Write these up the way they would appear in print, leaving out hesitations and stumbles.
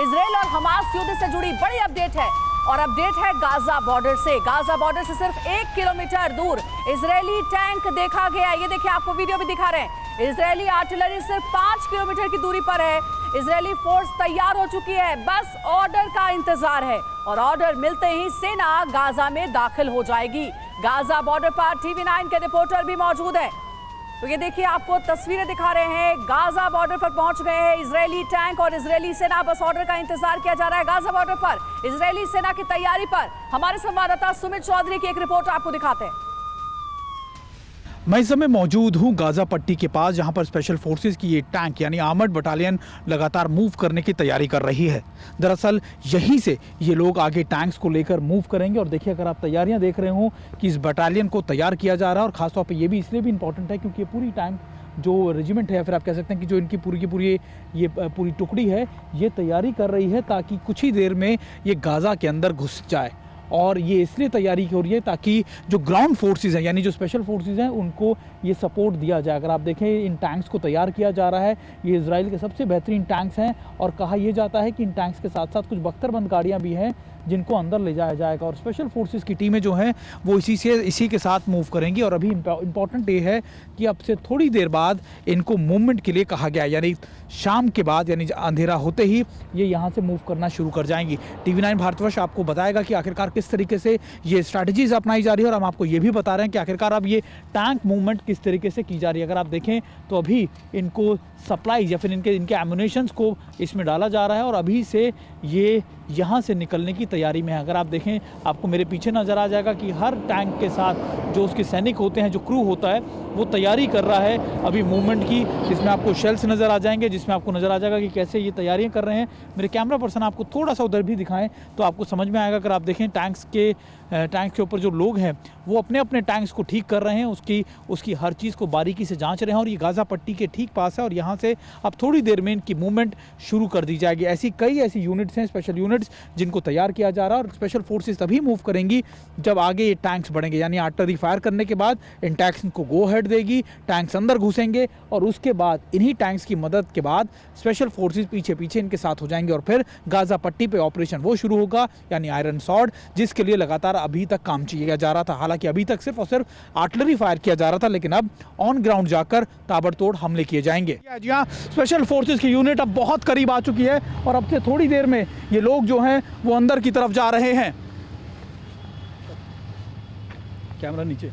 Israel और Hamas युद्ध से जुड़ी बड़ी अपडेट है और अपडेट है गाजा बॉर्डर से। गाजा बॉर्डर से सिर्फ 1 किलोमीटर दूर इजरायली टैंक देखा गया। ये देखिए, आपको वीडियो भी दिखा रहे हैं। इजरायली आर्टिलरी सिर्फ 5 किलोमीटर की दूरी पर है। इजरायली फोर्स तैयार हो चुकी है, बस ऑर्डर का इंतजार है और ऑर्डर मिलते ही सेना गाजा में दाखिल हो जाएगी। गाजा बॉर्डर पर TV9 के रिपोर्टर भी मौजूद है। तो ये देखिए, आपको तस्वीरें दिखा रहे हैं। गाजा बॉर्डर पर पहुंच गए हैं इजरायली टैंक और इजरायली सेना। बस ऑर्डर का इंतजार किया जा रहा है। गाजा बॉर्डर पर इजरायली सेना की तैयारी पर हमारे संवाददाता सुमित चौधरी की एक रिपोर्ट आपको दिखाते हैं। मैं इस समय मौजूद हूं गाजा पट्टी के पास, जहां पर स्पेशल फोर्सेस की ये टैंक यानी आर्मर्ड बटालियन लगातार मूव करने की तैयारी कर रही है। दरअसल यहीं से ये लोग आगे टैंक्स को लेकर मूव करेंगे। और देखिए, अगर आप तैयारियां देख रहे हो कि इस बटालियन को तैयार किया जा रहा है, और खासतौर पर ये भी इसलिए भी इंपॉर्टेंट है क्योंकि ये पूरी टैंक जो रेजिमेंट है, या फिर आप कह सकते हैं कि जो इनकी पूरी की पूरी ये पूरी टुकड़ी है, ये तैयारी कर रही है ताकि कुछ ही देर में ये गाजा के अंदर घुस जाए। और ये इसलिए तैयारी हो रही है ताकि जो ग्राउंड फोर्सेस हैं, यानी जो स्पेशल फोर्सेस हैं, उनको ये सपोर्ट दिया जाए। अगर आप देखें, इन टैंक्स को तैयार किया जा रहा है। ये इजराइल के सबसे बेहतरीन टैंक्स हैं और कहा यह जाता है कि इन टैंक्स के साथ साथ कुछ बख्तरबंद गाड़ियाँ भी हैं जिनको अंदर ले जाया जाएगा। और स्पेशल फोर्सेस की टीमें जो हैं वो इसी के साथ मूव करेंगी। और अभी इम्पॉर्टेंट ये है कि अब से थोड़ी देर बाद इनको मूवमेंट के लिए कहा गया है, यानी शाम के बाद, यानी अंधेरा होते ही ये यहाँ से मूव करना शुरू कर जाएंगी। TV9 भारतवर्ष आपको बताएगा कि आखिरकार किस तरीके से ये स्ट्रैटेजीज अपनाई जा रही है, और हम आपको ये भी बता रहे हैं कि आखिरकार अब ये टैंक मूवमेंट किस तरीके से की जा रही है। अगर आप देखें तो अभी इनको सप्लाईज या फिर इनके एम्यूनेशंस को इसमें डाला जा रहा है और अभी से ये यहाँ से निकलने की तैयारी में है। अगर आप देखें, आपको मेरे पीछे नज़र आ जाएगा कि हर टैंक के साथ जो उसके सैनिक होते हैं, जो क्रू होता है, वो तैयारी कर रहा है अभी मूवमेंट की, जिसमें आपको शेल्स नज़र आ जाएंगे, जिसमें आपको नज़र आ जाएगा कि कैसे ये तैयारियां कर रहे हैं। मेरे कैमरा पर्सन आपको थोड़ा सा उधर भी दिखाएं तो आपको समझ में आएगा। अगर आप देखें, टैंक्स के ऊपर जो लोग हैं वो अपने अपने टैंक्स को ठीक कर रहे हैं, उसकी हर चीज़ को बारीकी से जांच रहे हैं। और ये गाजा पट्टी के ठीक पास है और यहाँ से अब थोड़ी देर में इनकी मूवमेंट शुरू कर दी जाएगी। कई ऐसी यूनिट्स हैं, स्पेशल यूनिट्स, जिनको तैयार किया जा रहा है। और स्पेशल फोर्सेस तभी मूव करेंगी जब आगे ये टैंक्स बढ़ेंगे, यानी आर्टिलरी फायर करने के बाद इन टैंक्स को गो हेड देगी, टैंक्स अंदर घुसेंगे और उसके बाद इन्हीं टैंक्स की मदद के बाद स्पेशल फोर्सेस पीछे पीछे इनके साथ हो जाएंगे और फिर गाजा पट्टी पे ऑपरेशन वो शुरू होगा, यानी आयरन सॉर्ड, जिसके लिए लगातार अभी तक काम किया जा रहा था। हालांकि अभी तक सिर्फ और सिर्फ आर्टिलरी फायर किया जा रहा था, लेकिन अब ऑन ग्राउंड जाकर ताबड़तोड़ हमले किए जाएंगे। जी हाँ, स्पेशल फोर्सेस की यूनिट अब बहुत करीब आ चुकी है और अब से थोड़ी देर में ये लोग जो हैं वो अंदर की तरफ जा रहे हैं। कैमरा नीचे।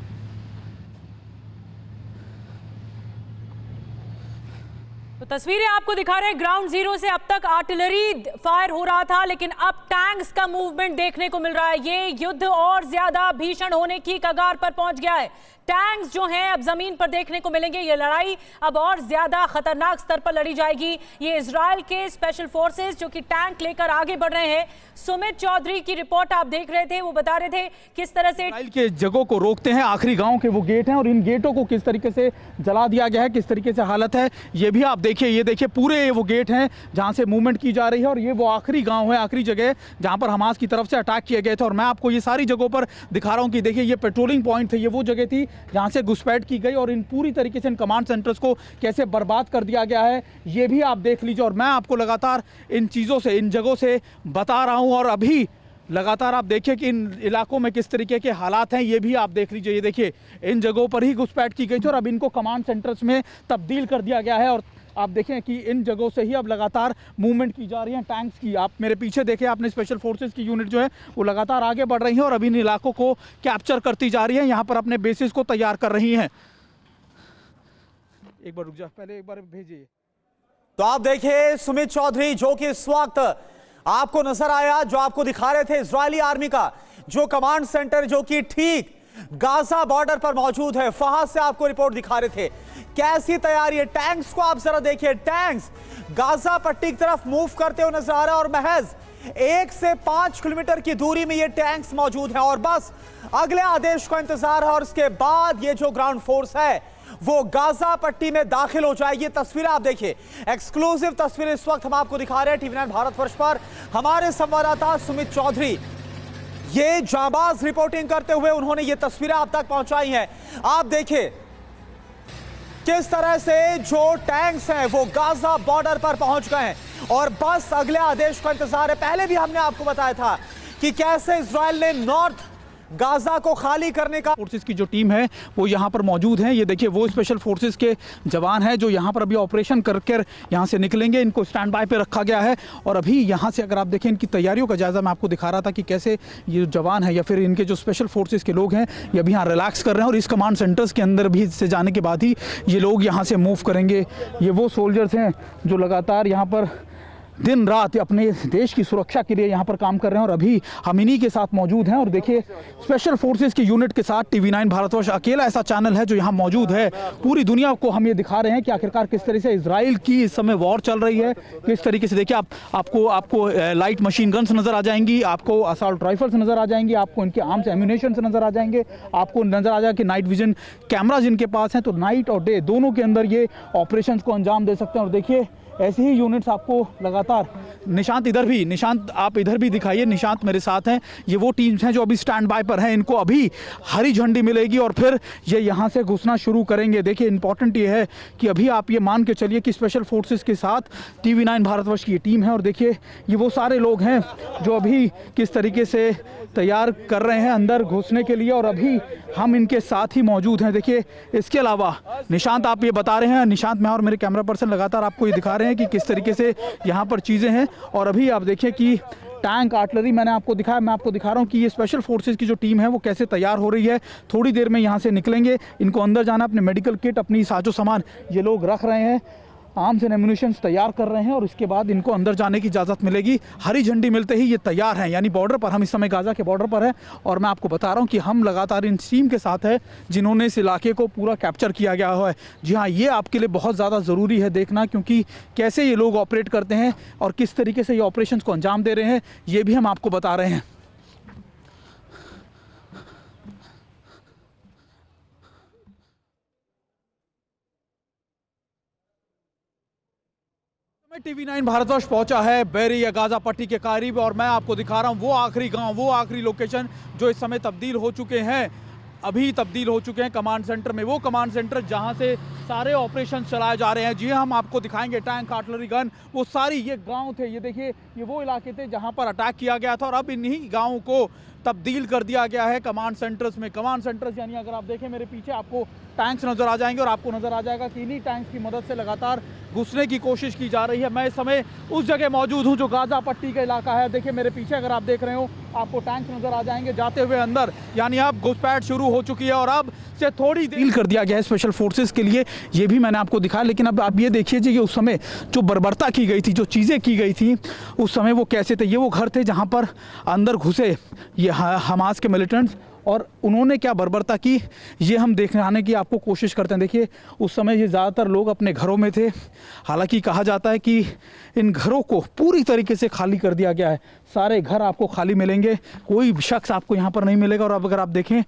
तो तस्वीरें आपको दिखा रहे हैं ग्राउंड जीरो से। अब तक आर्टिलरी फायर हो रहा था, लेकिन अब टैंक्स का मूवमेंट देखने को मिल रहा है। ये युद्ध और ज्यादा भीषण होने की कगार पर पहुंच गया है। टैंक्स जो हैं अब जमीन पर देखने को मिलेंगे। ये लड़ाई अब और ज्यादा खतरनाक स्तर पर लड़ी जाएगी। ये इजराइल के स्पेशल फोर्सेस जो कि टैंक लेकर आगे बढ़ रहे हैं। सुमित चौधरी की रिपोर्ट आप देख रहे थे, वो बता रहे थे किस तरह से इजराइल के जगहों को रोकते हैं। आखिरी गांव के वो गेट हैं और इन गेटों को किस तरीके से जला दिया गया है, किस तरीके से हालत है, ये भी आप देखिए। ये देखिए, पूरे वो गेट हैं जहां से मूवमेंट की जा रही है और ये वो आखिरी गांव है, आखिरी जगह जहां पर हमास की तरफ से अटैक किए गए थे। और मैं आपको ये सारी जगहों पर दिखा रहा हूं कि देखिए, ये पेट्रोलिंग पॉइंट थे, ये वो जगह थी जहां से घुसपैठ की गई और इन पूरी तरीके से इन कमांड सेंटर्स को कैसे बर्बाद कर दिया गया है, ये भी आप देख लीजिए। और मैं आपको लगातार इन चीज़ों से, इन जगहों से बता रहा हूं और अभी लगातार आप देखिए कि इन इलाकों में किस तरीके के हालात हैं, ये भी आप देख लीजिए। ये देखिए, इन जगहों पर ही घुसपैठ की गई थी और अब इनको कमांड सेंटर्स में तब्दील कर दिया गया है। और आप देखें कि इन जगहों से ही अब लगातार मूवमेंट की जा रही है टैंक्स की। आप मेरे पीछे देखें, आपने स्पेशल फोर्सेस की यूनिट जो है वो लगातार आगे बढ़ रही है और अभी इन इलाकों को कैप्चर करती जा रही है, यहाँ पर अपने बेसिस को तैयार कर रही हैं। एक बार रुक जा, पहले एक बार भेजिए। तो आप देखिए सुमित चौधरी जो कि इस वक्त आपको नजर आया, जो आपको दिखा रहे थे इजरायली आर्मी का जो कमांड सेंटर जो कि ठीक गाजा बॉर्डर पर मौजूद है, वहां से आपको रिपोर्ट दिखा रहे थे कैसी तैयारी है। टैंक्स को आप जरा देखिए, टैंक्स गाजा पट्टी की तरफ मूव करते हुए नजर आ रहा है और महज 1 से 5 किलोमीटर की दूरी में ये टैंक्स मौजूद हैं और बस अगले आदेश का इंतजार है और इसके बाद ये जो ग्राउंड फोर्स है वो गाजा पट्टी में दाखिल हो जाएगी। तस्वीरें आप देखिए, एक्सक्लूसिव तस्वीरें इस वक्त हम आपको दिखा रहे हैं TV9 भारतवर्ष पर। हमारे संवाददाता सुमित चौधरी ये जाबाज रिपोर्टिंग करते हुए उन्होंने ये तस्वीरें आप तक पहुंचाई हैं। आप देखिए, किस तरह से जो टैंक्स हैं वो गाजा बॉर्डर पर पहुंच गए हैं और बस अगले आदेश का इंतजार है। पहले भी हमने आपको बताया था कि कैसे इजराइल ने नॉर्थ गाजा को खाली करने का फोर्सेस की जो टीम है वो यहाँ पर मौजूद है। ये देखिए वो स्पेशल फोर्सेस के जवान हैं जो यहाँ पर अभी ऑपरेशन करके यहाँ से निकलेंगे। इनको स्टैंड बाय पे रखा गया है और अभी यहाँ से अगर आप देखें इनकी तैयारियों का जायज़ा मैं आपको दिखा रहा था कि कैसे ये जवान है या फिर इनके जो स्पेशल फोर्सेस के लोग हैं ये अभी यहाँ रिलैक्स कर रहे हैं और इस कमांड सेंटर्स के अंदर भी से जाने के बाद ही ये लोग यहाँ से मूव करेंगे। ये वो सोल्जर्स हैं जो लगातार यहाँ पर दिन रात अपने देश की सुरक्षा के लिए यहाँ पर काम कर रहे हैं और अभी हम इन्हीं के साथ मौजूद हैं। और देखिए स्पेशल फोर्सेस की यूनिट के साथ TV9 भारतवर्ष अकेला ऐसा चैनल है जो यहाँ मौजूद है। पूरी दुनिया को हम ये दिखा रहे हैं कि आखिरकार किस तरह से इजराइल की इस समय वॉर चल रही है। किस तरीके से देखिए आपको लाइट मशीन गन्स नज़र आ जाएंगी, आपको असॉल्ट राइफल्स नज़र आ जाएंगी, आपको इनके आर्म्स एम्यूनेशन नज़र आ जाएंगे, आपको नज़र आ जाएगा कि नाइट विजन कैमराज इनके पास हैं। तो नाइट और डे दोनों के अंदर ये ऑपरेशंस को अंजाम दे सकते हैं। और देखिए ऐसे ही यूनिट्स आपको लगातार निशांत आप इधर भी दिखाइए। निशांत मेरे साथ हैं। ये वो टीम्स हैं जो अभी स्टैंड बाय पर हैं। इनको अभी हरी झंडी मिलेगी और फिर ये यहाँ से घुसना शुरू करेंगे। देखिए इंपॉर्टेंट ये है कि अभी आप ये मान के चलिए कि स्पेशल फोर्सेस के साथ TV9 भारतवर्ष की ये टीम है और देखिए ये वो सारे लोग हैं जो अभी किस तरीके से तैयार कर रहे हैं अंदर घुसने के लिए और अभी हम इनके साथ ही मौजूद हैं। देखिए इसके अलावा निशांत आप ये बता रहे हैं, निशांत मैं और मेरे कैमरा पर्सन लगातार आपको ये दिखा रहे हैं कि किस तरीके से यहाँ पर चीज़ें हैं। और अभी आप देखिए कि टैंक आर्टिलरी मैंने आपको दिखाया, मैं आपको दिखा रहा हूँ कि ये स्पेशल फोर्सेस की जो टीम है वो कैसे तैयार हो रही है। थोड़ी देर में यहाँ से निकलेंगे, इनको अंदर जाना, अपने मेडिकल किट अपनी साजो सामान ये लोग रख रहे हैं, आर्म्स एंड एम्यूनिशन तैयार कर रहे हैं और इसके बाद इनको अंदर जाने की इजाज़त मिलेगी। हरी झंडी मिलते ही ये तैयार हैं। यानी बॉर्डर पर हम इस समय गाज़ा के बॉर्डर पर हैं और मैं आपको बता रहा हूँ कि हम लगातार इन टीम के साथ हैं जिन्होंने इस इलाके को पूरा कैप्चर किया गया है। जी हाँ, ये आपके लिए बहुत ज़्यादा ज़रूरी है देखना, क्योंकि कैसे ये लोग ऑपरेट करते हैं और किस तरीके से ये ऑपरेशन को अंजाम दे रहे हैं ये भी हम आपको बता रहे हैं। TV9 भारतवर्ष पहुंचा है बेरी या गाजा पट्टी के करीब और मैं आपको दिखा रहा हूं वो आखिरी गांव, वो आखिरी लोकेशन जो इस समय तब्दील हो चुके हैं, अभी तब्दील हो चुके हैं कमांड सेंटर में। वो कमांड सेंटर जहां से सारे ऑपरेशन चलाए जा रहे हैं। जी हम आपको दिखाएंगे टैंक, आर्टिलरी गन, वो सारी ये गांव थे। ये देखिए ये वो इलाके थे जहां पर अटैक किया गया था और अब इन्हीं गांवों को तब्दील कर दिया गया है कमांड सेंटर्स में। कमांड सेंटर्स यानी अगर आप देखें मेरे पीछे आपको टैंक्स नज़र आ जाएंगे और आपको नज़र आ जाएगा कि इन्हीं टैंक्स की मदद से लगातार घुसने की कोशिश की जा रही है। मैं इस समय उस जगह मौजूद हूं जो गाजा पट्टी का इलाका है। देखिए मेरे पीछे अगर आप देख रहे हो आपको टैंक्स नज़र आ जाएंगे जाते हुए अंदर, यानी अब घुसपैठ शुरू हो चुकी है और अब से थोड़ी देर कर दिया गया है स्पेशल फोर्सेस के लिए। ये भी मैंने आपको दिखाया, लेकिन अब आप ये देखिए कि उस समय जो बर्बरता की गई थी, जो चीज़ें की गई थी उस समय वो कैसे थे। ये वो घर थे जहाँ पर अंदर घुसे ये हमास के मिलिटेंट्स और उन्होंने क्या बर्बरता की ये हम देखने आने की आपको कोशिश करते हैं। देखिए उस समय ये ज़्यादातर लोग अपने घरों में थे। हालांकि कहा जाता है कि इन घरों को पूरी तरीके से खाली कर दिया गया है। सारे घर आपको खाली मिलेंगे, कोई शख्स आपको यहाँ पर नहीं मिलेगा। और अब अगर आप देखें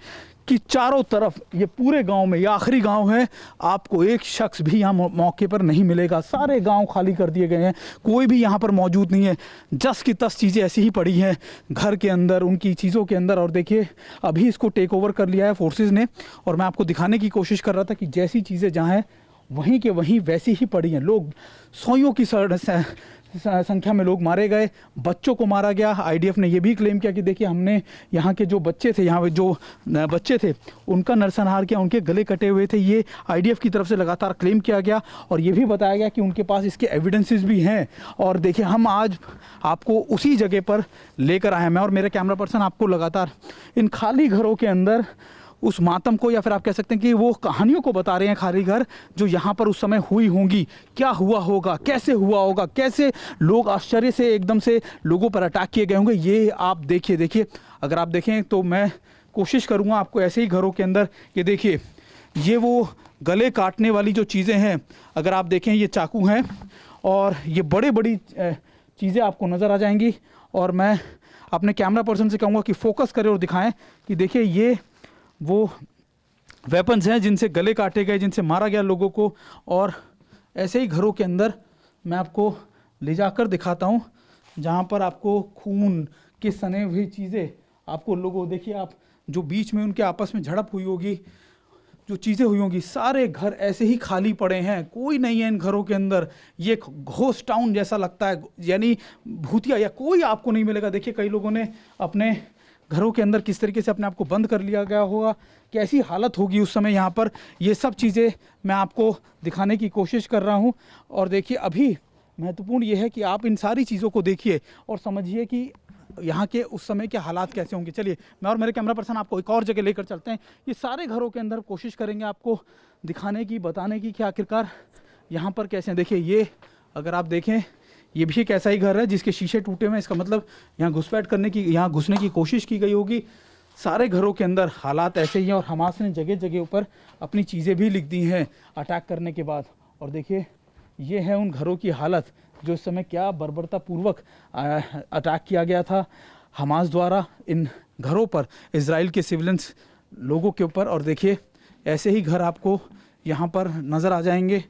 कि चारों तरफ ये पूरे गांव में, ये आखिरी गांव है, आपको एक शख्स भी यहाँ मौके पर नहीं मिलेगा। सारे गांव खाली कर दिए गए हैं, कोई भी यहाँ पर मौजूद नहीं है। जस की तस चीज़ें ऐसी ही पड़ी हैं घर के अंदर, उनकी चीज़ों के अंदर। और देखिए अभी इसको टेक ओवर कर लिया है फोर्सेस ने और मैं आपको दिखाने की कोशिश कर रहा था कि जैसी चीज़ें जहाँ हैं वहीं के वहीं वैसी ही पड़ी हैं। लोग सौयों की संख्या में लोग मारे गए, बच्चों को मारा गया। IDF ने यह भी क्लेम किया कि देखिए हमने यहाँ के जो बच्चे थे, यहाँ जो बच्चे थे उनका नरसंहार किया, उनके गले कटे हुए थे। ये IDF की तरफ से लगातार क्लेम किया गया और ये भी बताया गया कि उनके पास इसके एविडेंसेस भी हैं। और देखिए हम आज आपको उसी जगह पर लेकर आए हैं। मैं और मेरे कैमरा पर्सन आपको लगातार इन खाली घरों के अंदर उस मातम को, या फिर आप कह सकते हैं कि वो कहानियों को बता रहे हैं खाली घर जो यहाँ पर उस समय हुई होंगी। क्या हुआ होगा, कैसे हुआ होगा, कैसे लोग आश्चर्य से एकदम से लोगों पर अटैक किए गए होंगे, ये आप देखिए। अगर आप देखें तो मैं कोशिश करूँगा आपको ऐसे ही घरों के अंदर, ये देखिए ये वो गले काटने वाली जो चीज़ें हैं, अगर आप देखें ये चाकू हैं और ये बड़ी चीज़ें आपको नज़र आ जाएंगी। और मैं अपने कैमरा पर्सन से कहूँगा कि फोकस करें और दिखाएं कि देखिए ये वो वेपन्स हैं जिनसे गले काटे गए, जिनसे मारा गया लोगों को। और ऐसे ही घरों के अंदर मैं आपको ले जाकर दिखाता हूँ जहाँ पर आपको खून की सने हुई चीज़ें आपको लोगों, देखिए आप जो बीच में उनके आपस में झड़प हुई होगी जो चीज़ें हुई होंगी, सारे घर ऐसे ही खाली पड़े हैं, कोई नहीं है इन घरों के अंदर। ये घोस्ट टाउन जैसा लगता है, यानी भूतिया या कोई आपको नहीं मिलेगा। देखिए कई लोगों ने अपने घरों के अंदर किस तरीके से अपने आप को बंद कर लिया गया होगा, कैसी हालत होगी उस समय यहाँ पर। ये सब चीज़ें मैं आपको दिखाने की कोशिश कर रहा हूँ। और देखिए अभी महत्वपूर्ण ये है कि आप इन सारी चीज़ों को देखिए और समझिए कि यहाँ के उस समय के हालात कैसे होंगे। चलिए मैं और मेरे कैमरा पर्सन आपको एक और जगह लेकर चलते हैं। ये सारे घरों के अंदर कोशिश करेंगे आपको दिखाने की, बताने की कि आखिरकार यहाँ पर कैसे हैं। देखिए ये अगर आप देखें, ये भी एक ऐसा ही घर है जिसके शीशे टूटे हुए हैं। इसका मतलब यहाँ घुसपैठ करने की, यहाँ घुसने की कोशिश की गई होगी। सारे घरों के अंदर हालात ऐसे ही हैं और हमास ने जगह जगह ऊपर अपनी चीज़ें भी लिख दी हैं अटैक करने के बाद। और देखिए ये है उन घरों की हालत जो इस समय क्या बर्बरतापूर्वक अटैक किया गया था हमास द्वारा इन घरों पर, इजराइल के सिविलियंस लोगों के ऊपर। और देखिए ऐसे ही घर आपको यहाँ पर नज़र आ जाएंगे।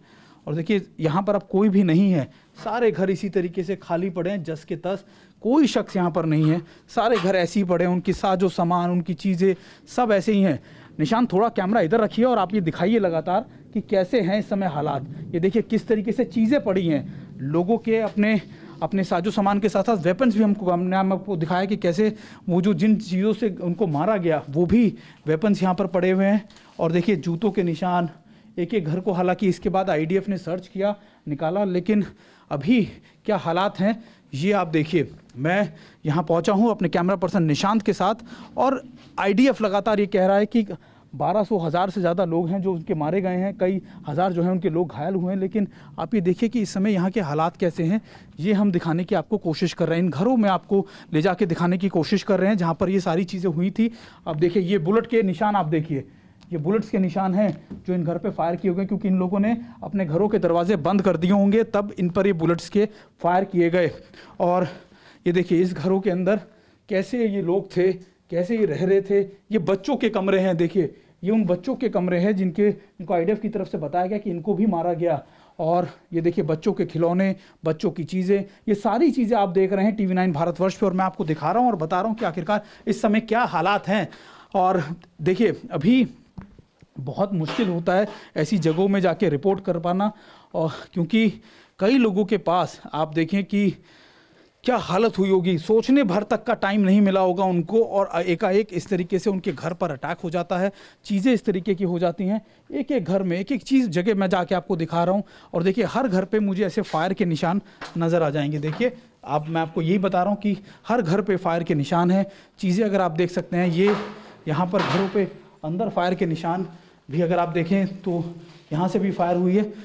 और देखिए यहाँ पर अब कोई भी नहीं है, सारे घर इसी तरीके से खाली पड़े हैं जस के तस, कोई शख्स यहाँ पर नहीं है। सारे घर ऐसे ही पड़े हैं, उनकी साजो सामान, उनकी चीज़ें सब ऐसे ही हैं। निशान थोड़ा कैमरा इधर रखिए और आप ये दिखाइए लगातार कि कैसे हैं इस समय हालात। ये देखिए किस तरीके से चीज़ें पड़ी हैं लोगों के, अपने साजो सामान के साथ साथ वेपन्स भी हमने आपको दिखाया कि कैसे वो जो जिन चीज़ों से उनको मारा गया वो भी वेपन्स यहाँ पर पड़े हुए हैं। और देखिए जूतों के निशान, एक एक घर को, हालांकि इसके बाद आईडीएफ ने सर्च किया, निकाला, लेकिन अभी क्या हालात हैं ये आप देखिए। मैं यहाँ पहुँचा हूँ अपने कैमरा पर्सन निशांत के साथ और आईडीएफ लगातार ये कह रहा है कि 1200 से ज़्यादा लोग हैं जो उनके मारे गए हैं, कई हज़ार जो हैं उनके लोग घायल हुए हैं। लेकिन आप ये देखिए कि इस समय यहाँ के हालात कैसे हैं, ये हम दिखाने की आपको कोशिश कर रहे हैं। इन घरों में आपको ले जाके दिखाने की कोशिश कर रहे हैं जहाँ पर ये सारी चीज़ें हुई थी। अब देखिए ये बुलेट के निशान आप देखिए, ये बुलेट्स के निशान हैं जो इन घर पे फायर किए गए, क्योंकि इन लोगों ने अपने घरों के दरवाजे बंद कर दिए होंगे तब इन पर ये बुलेट्स के फायर किए गए। और ये देखिए इस घरों के अंदर कैसे ये लोग थे, कैसे ये रह रहे थे। ये बच्चों के कमरे हैं, देखिए ये उन बच्चों के कमरे हैं जिनको आईडीएफ की तरफ से बताया गया कि इनको भी मारा गया। और ये देखिए बच्चों के खिलौने, बच्चों की चीज़ें, ये सारी चीज़ें आप देख रहे हैं TV9 भारतवर्ष पे। और मैं आपको दिखा रहा हूँ और बता रहा हूँ कि आखिरकार इस समय क्या हालात हैं। और देखिए अभी बहुत मुश्किल होता है ऐसी जगहों में जाके रिपोर्ट कर पाना, और क्योंकि कई लोगों के पास आप देखें कि क्या हालत हुई होगी, सोचने भर तक का टाइम नहीं मिला होगा उनको, और एकाएक इस तरीके से उनके घर पर अटैक हो जाता है, चीज़ें इस तरीके की हो जाती हैं। एक एक घर में एक एक चीज़ जगह मैं जाके आपको दिखा रहा हूँ। और देखिए हर घर पे मुझे ऐसे फायर के निशान नज़र आ जाएंगे। देखिए मैं आपको यही बता रहा हूँ कि हर घर पे फायर के निशान हैं। चीज़ें अगर आप देख सकते हैं, ये यहाँ पर घरों पे अंदर फायर के निशान भी अगर आप देखें तो यहाँ से भी फायर हुई है।